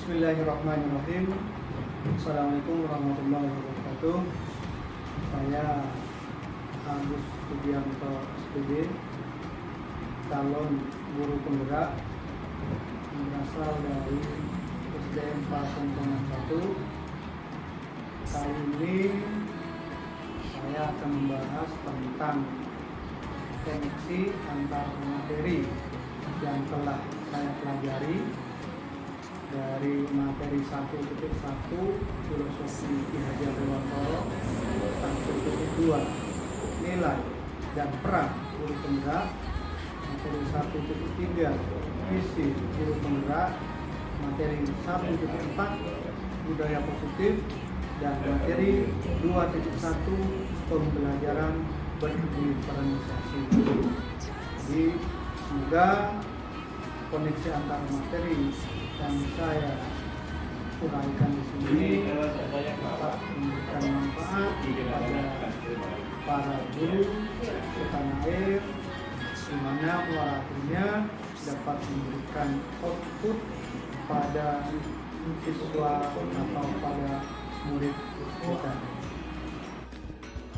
Bismillahirrahmanirrahim. Assalamualaikum warahmatullahi wabarakatuh. Saya Agus Subianto SPD, calon guru penggerak berasal dari SDN Pasong 1. Kali ini saya akan membahas tentang koneksi antar materi yang telah saya pelajari dari materi 1.1 filosofi Ki Hajar Dewantara, 1.2 nilai dan peran guru penggerak, materi 1.3 visi guru penggerak, materi 1.4 budaya positif, dan materi 2.1 pembelajaran berdiferensiasi. Jadi semoga koneksi antar materi yang saya uraikan di sini dapat memberikan manfaat kepada para guru setanah air, di mana muaranya dapat memberikan output pada siswa atau pada murid kita.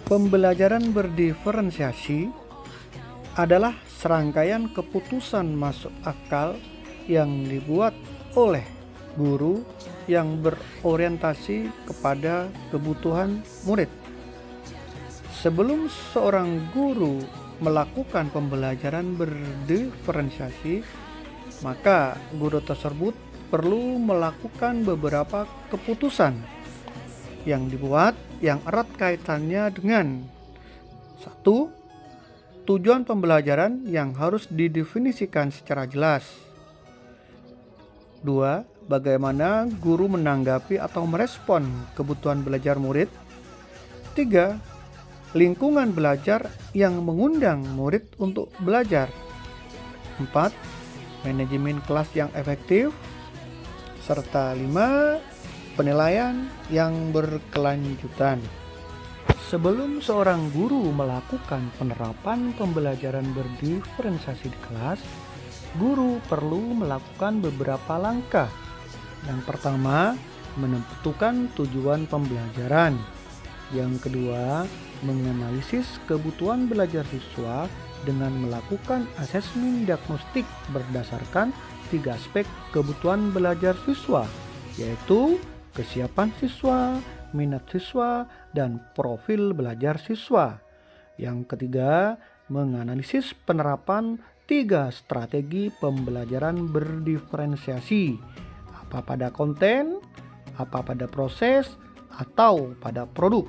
Pembelajaran berdiferensiasi adalah serangkaian keputusan masuk akal yang dibuat oleh guru yang berorientasi kepada kebutuhan murid. Sebelum seorang guru melakukan pembelajaran berdiferensiasi, maka guru tersebut perlu melakukan beberapa keputusan yang dibuat yang erat kaitannya dengan 1. Tujuan pembelajaran yang harus didefinisikan secara jelas. 2. Bagaimana guru menanggapi atau merespon kebutuhan belajar murid. 3. Lingkungan belajar yang mengundang murid untuk belajar. 4. Manajemen kelas yang efektif. Serta 5. Penilaian yang berkelanjutan. Sebelum seorang guru melakukan penerapan pembelajaran berdiferensiasi di kelas, guru perlu melakukan beberapa langkah. Yang pertama, menentukan tujuan pembelajaran. Yang kedua, menganalisis kebutuhan belajar siswa dengan melakukan asesmen diagnostik berdasarkan 3 aspek kebutuhan belajar siswa, yaitu kesiapan siswa, minat siswa, dan profil belajar siswa. Yang ketiga, menganalisis penerapan 3 strategi pembelajaran berdiferensiasi, apa pada konten, apa pada proses, atau pada produk.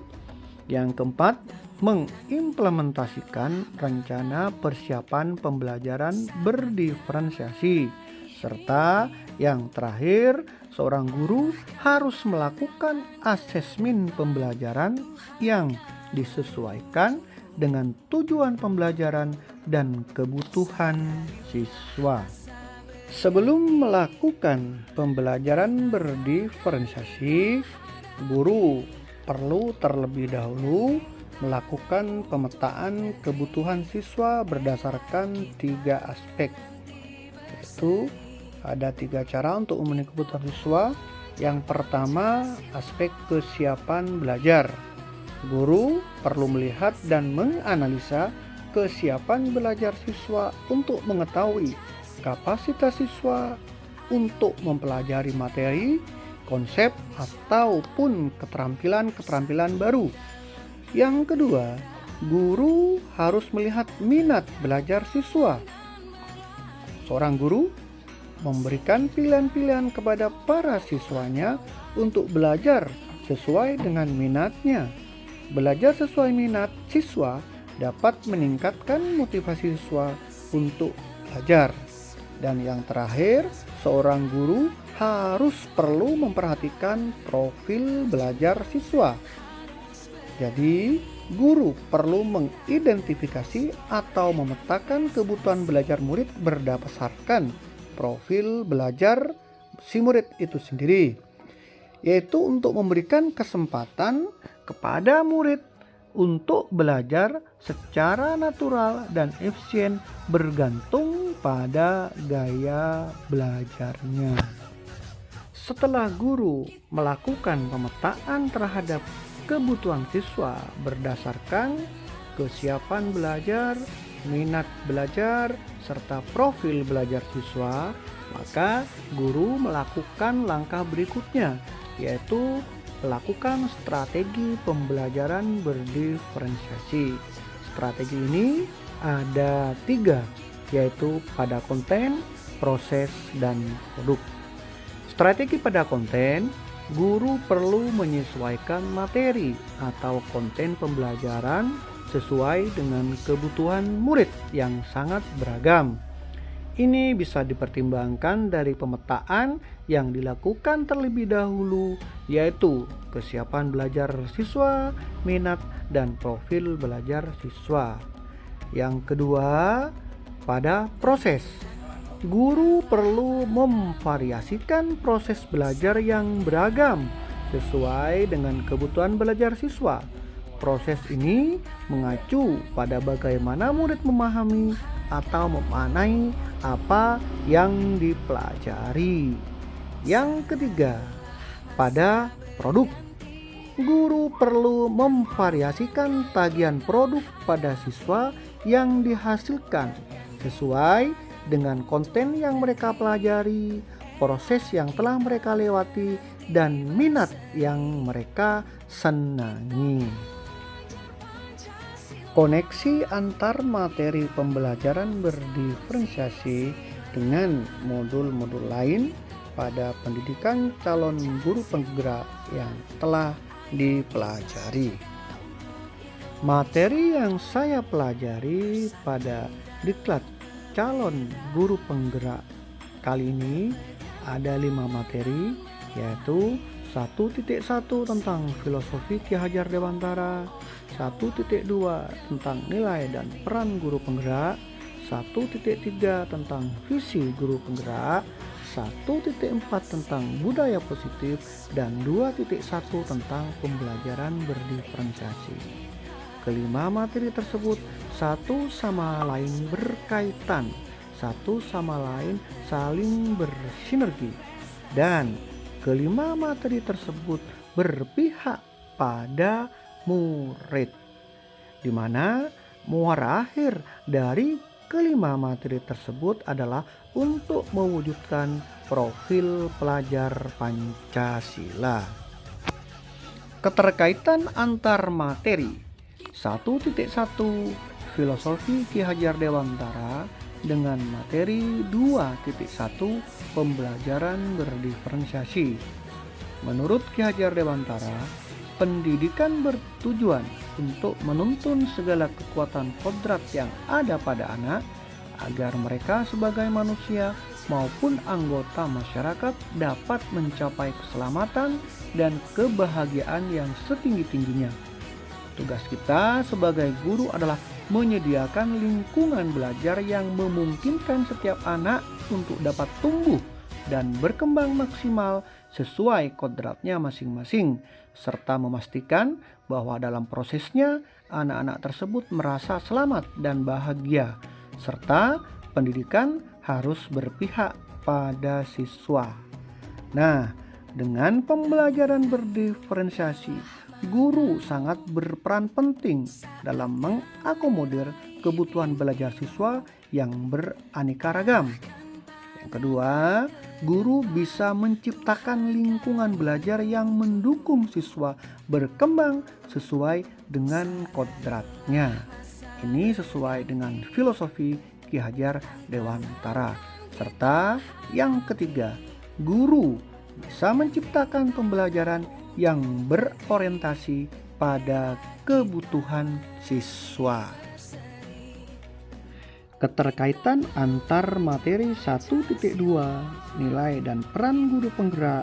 Yang keempat, mengimplementasikan rencana persiapan pembelajaran berdiferensiasi. Serta yang terakhir, seorang guru harus melakukan asesmen pembelajaran yang disesuaikan dengan tujuan pembelajaran dan kebutuhan siswa. Sebelum melakukan pembelajaran berdiferensiasi, guru perlu terlebih dahulu melakukan pemetaan kebutuhan siswa berdasarkan 3 aspek. Yaitu ada 3 cara untuk memenuhi kebutuhan siswa. Yang pertama, aspek kesiapan belajar. Guru perlu melihat dan menganalisa kesiapan belajar siswa untuk mengetahui kapasitas siswa untuk mempelajari materi, konsep, ataupun keterampilan-keterampilan baru. Yang kedua, guru harus melihat minat belajar siswa. Seorang guru memberikan pilihan-pilihan kepada para siswanya untuk belajar sesuai dengan minatnya. Belajar sesuai minat siswa dapat meningkatkan motivasi siswa untuk belajar. Dan yang terakhir, seorang guru harus perlu memperhatikan profil belajar siswa. Jadi, guru perlu mengidentifikasi atau memetakan kebutuhan belajar murid berdasarkan profil belajar si murid itu sendiri, yaitu untuk memberikan kesempatan kepada murid untuk belajar secara natural dan efisien bergantung pada gaya belajarnya. Setelah guru melakukan pemetaan terhadap kebutuhan siswa berdasarkan kesiapan belajar, minat belajar, serta profil belajar siswa, maka guru melakukan langkah berikutnya, yaitu melakukan strategi pembelajaran berdiferensiasi. Strategi ini ada 3, yaitu pada konten, proses, dan produk. Strategi pada konten, guru perlu menyesuaikan materi atau konten pembelajaran sesuai dengan kebutuhan murid yang sangat beragam. Ini bisa dipertimbangkan dari pemetaan yang dilakukan terlebih dahulu, yaitu kesiapan belajar siswa, minat, dan profil belajar siswa. Yang kedua, pada proses. Guru perlu memvariasikan proses belajar yang beragam sesuai dengan kebutuhan belajar siswa. Proses ini mengacu pada bagaimana murid memahami atau memaknai apa yang dipelajari. Yang ketiga, pada produk. Guru perlu memvariasikan tagihan produk pada siswa yang dihasilkan sesuai dengan konten yang mereka pelajari, proses yang telah mereka lewati, dan minat yang mereka senangi. Koneksi antar materi pembelajaran berdiferensiasi dengan modul-modul lain pada pendidikan calon guru penggerak yang telah dipelajari. Materi yang saya pelajari pada diklat calon guru penggerak kali ini ada 5 materi, yaitu 1.1 tentang filosofi Ki Hajar Dewantara, 1.2 tentang nilai dan peran guru penggerak, 1.3 tentang visi guru penggerak, 1.4 tentang budaya positif, dan 2.1 tentang pembelajaran berdiferensiasi. Kelima materi tersebut satu sama lain berkaitan, satu sama lain saling bersinergi, dan kelima materi tersebut berpihak pada murid, di mana muara akhir dari kelima materi tersebut adalah untuk mewujudkan profil pelajar Pancasila. Keterkaitan antar materi. 1.1 Filosofi Ki Hajar Dewantara dengan materi 2.1 Pembelajaran berdiferensiasi. Menurut Ki Hajar Dewantara, pendidikan bertujuan untuk menuntun segala kekuatan kodrat yang ada pada anak agar mereka sebagai manusia maupun anggota masyarakat dapat mencapai keselamatan dan kebahagiaan yang setinggi-tingginya. Tugas kita sebagai guru adalah menyediakan lingkungan belajar yang memungkinkan setiap anak untuk dapat tumbuh dan berkembang maksimal sesuai kodratnya masing-masing, serta memastikan bahwa dalam prosesnya anak-anak tersebut merasa selamat dan bahagia, serta pendidikan harus berpihak pada siswa. Nah, dengan pembelajaran berdiferensiasi, guru sangat berperan penting dalam mengakomodir kebutuhan belajar siswa yang beraneka ragam. Yang kedua, guru bisa menciptakan lingkungan belajar yang mendukung siswa berkembang sesuai dengan kodratnya. Ini sesuai dengan filosofi Ki Hajar Dewantara. Serta yang ketiga, guru bisa menciptakan pembelajaran yang berorientasi pada kebutuhan siswa. Keterkaitan antar materi 1.2 nilai dan peran guru penggerak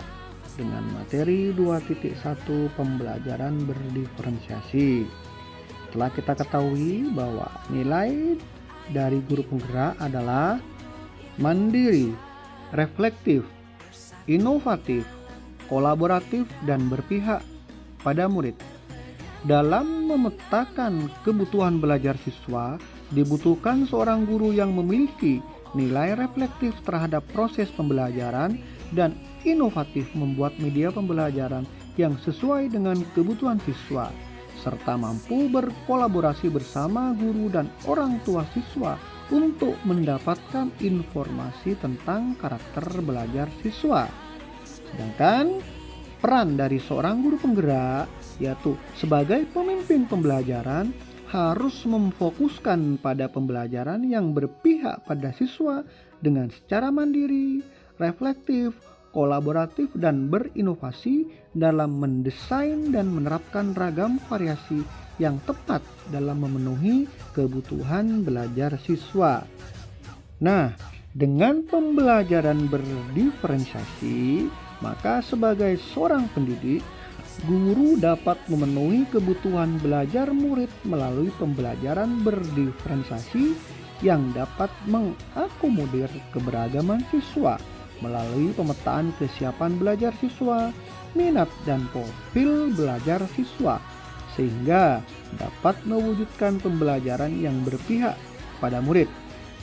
dengan materi 2.1 pembelajaran berdiferensiasi. Telah kita ketahui bahwa nilai dari guru penggerak adalah mandiri, reflektif, inovatif, kolaboratif, dan berpihak pada murid. Dalam memetakan kebutuhan belajar siswa, dibutuhkan seorang guru yang memiliki nilai reflektif terhadap proses pembelajaran, dan inovatif membuat media pembelajaran yang sesuai dengan kebutuhan siswa, serta mampu berkolaborasi bersama guru dan orang tua siswa untuk mendapatkan informasi tentang karakter belajar siswa. Sedangkan peran dari seorang guru penggerak, yaitu sebagai pemimpin pembelajaran, harus memfokuskan pada pembelajaran yang berpihak pada siswa dengan secara mandiri, reflektif, kolaboratif, dan berinovasi dalam mendesain dan menerapkan ragam variasi yang tepat dalam memenuhi kebutuhan belajar siswa. Nah, dengan pembelajaran berdiferensiasi, maka sebagai seorang pendidik, guru dapat memenuhi kebutuhan belajar murid melalui pembelajaran berdiferensiasi yang dapat mengakomodir keberagaman siswa melalui pemetaan kesiapan belajar siswa, minat dan profil belajar siswa, sehingga dapat mewujudkan pembelajaran yang berpihak pada murid,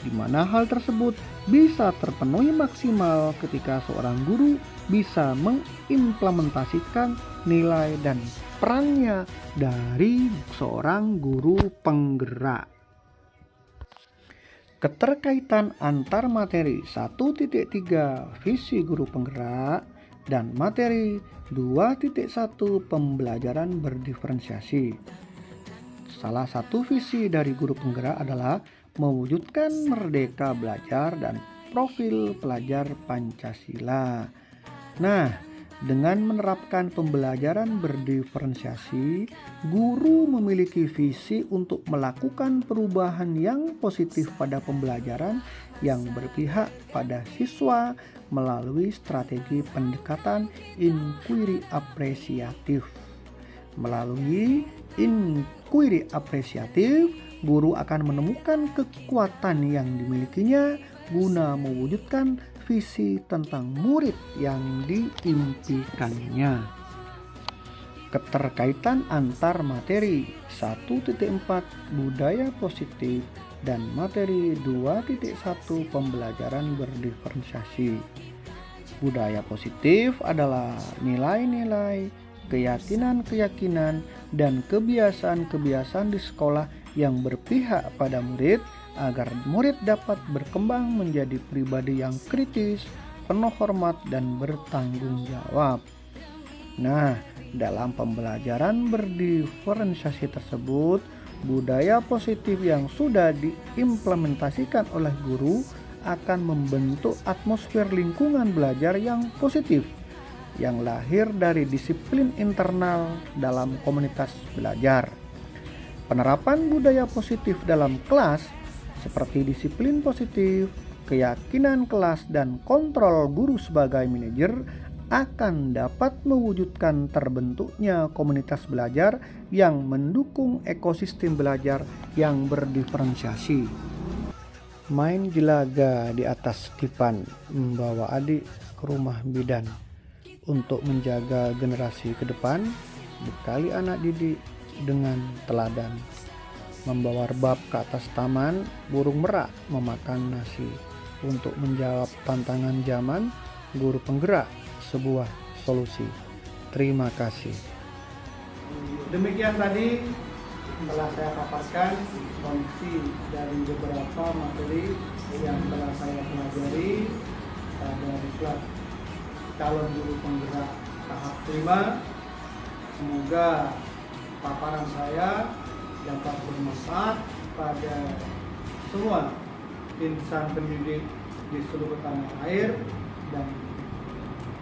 di mana hal tersebut bisa terpenuhi maksimal ketika seorang guru bisa mengimplementasikan nilai dan perannya dari seorang guru penggerak. Keterkaitan antar materi 1.3 visi guru penggerak dan materi 2.1 pembelajaran berdiferensiasi. Salah satu visi dari guru penggerak adalah mewujudkan merdeka belajar dan profil pelajar Pancasila. Nah, dengan menerapkan pembelajaran berdiferensiasi, guru memiliki visi untuk melakukan perubahan yang positif pada pembelajaran yang berpihak pada siswa melalui strategi pendekatan inquiry apresiatif. Melalui inquiry apresiatif, guru akan menemukan kekuatan yang dimilikinya guna mewujudkan visi tentang murid yang diimpikannya. Keterkaitan antar materi 1.4 budaya positif dan materi 2.1 pembelajaran berdiferensiasi. Budaya positif adalah nilai-nilai, keyakinan-keyakinan, dan kebiasaan-kebiasaan di sekolah yang berpihak pada murid agar murid dapat berkembang menjadi pribadi yang kritis, penuh hormat, dan bertanggung jawab. Nah, dalam pembelajaran berdiferensiasi tersebut, budaya positif yang sudah diimplementasikan oleh guru akan membentuk atmosfer lingkungan belajar yang positif, yang lahir dari disiplin internal dalam komunitas belajar. Penerapan budaya positif dalam kelas seperti disiplin positif, keyakinan kelas, dan kontrol guru sebagai manajer akan dapat mewujudkan terbentuknya komunitas belajar yang mendukung ekosistem belajar yang berdiferensiasi. Main jelaga di atas dipan, membawa adik ke rumah bidan. Untuk menjaga generasi ke depan, bekali anak didik dengan teladan. Membawa rebab ke atas taman, burung merak memakan nasi. Untuk menjawab tantangan zaman, guru penggerak sebuah solusi. Terima kasih. Demikian tadi telah saya paparkan kondisi dari beberapa materi yang telah saya pelajari pada diklat calon guru penggerak tahap 5. Semoga paparan saya dapat bermanfaat pada semua insan pendidik di seluruh tanah air dan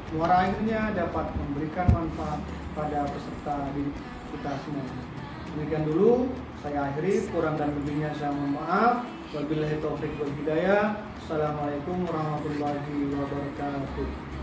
muara airnya dapat memberikan manfaat pada peserta didik kita semua. Demikian dulu saya akhiri, kurang dan lebihnya saya mohon maaf. Wabillahi taufiq wal hidayah. Assalamualaikum warahmatullahi wabarakatuh.